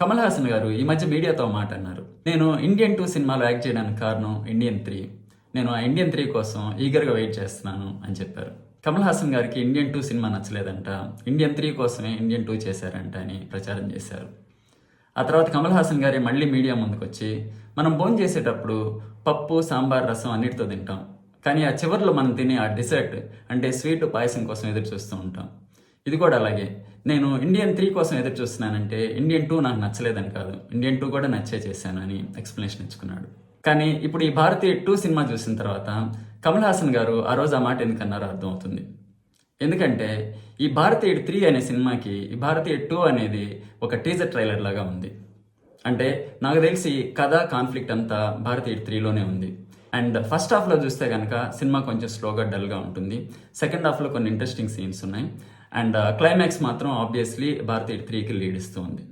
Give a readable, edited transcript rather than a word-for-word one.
కమల్ హాసన్ గారు ఈ మధ్య మీడియాతో మాట అన్నారు. నేను ఇండియన్ 2 సినిమాలో యాక్ట్ చేయడానికి కారణం ఇండియన్ 3. నేను ఆ ఇండియన్ 3 కోసం ఈగర్గా వెయిట్ చేస్తున్నాను అని చెప్పారు. కమల్ హాసన్ గారికి ఇండియన్ 2 సినిమా నచ్చలేదంట, ఇండియన్ 3 కోసమే ఇండియన్ 2 చేశారంట అని ప్రచారం చేశారు. ఆ తర్వాత కమల్ హాసన్ గారే మళ్ళీ మీడియా ముందుకొచ్చి, మనం భోజనం చేసేటప్పుడు పప్పు, సాంబార్, రసం అన్నిటితో తింటాం, కానీ ఆ చివరిలో మనం తినే ఆ డిజర్ట్ అంటే స్వీట్, పాయసం కోసం ఎదురు చూస్తూ ఉంటాం. ఇది కూడా అలాగే. నేను ఇండియన్ 3 కోసం ఎదురు చూస్తున్నానంటే ఇండియన్ 2 నాకు నచ్చలేదని కాదు, ఇండియన్ 2 కూడా నచ్చే చేశాను అని ఎక్స్ప్లెనేషన్ ఇచ్చుకున్నాడు. కానీ ఇప్పుడు ఈ భారతీయ 2 సినిమా చూసిన తర్వాత కమల్ హాసన్ గారు ఆ రోజు ఆ మాట ఎందుకన్నారో అర్థమవుతుంది. ఎందుకంటే ఈ భారతీయ 3 అనే సినిమాకి ఈ భారతీయ 2 అనేది ఒక టీజర్ ట్రైలర్ లాగా ఉంది. అంటే నాకు తెలిసి కథ, కాన్ఫ్లిక్ట్ అంతా భారతీయ 3లోనే ఉంది. అండ్ ఫస్ట్ హాఫ్లో చూస్తే కనుక సినిమా కొంచెం స్లోగా, డల్గా ఉంటుంది. సెకండ్ హాఫ్లో కొన్ని ఇంట్రెస్టింగ్ సీన్స్ ఉన్నాయి. అండ్ క్లైమాక్స్ మాత్రం ఆబ్వియస్లీ భారతీయ 3కి లీడ్ ఇస్తూ ఉంది.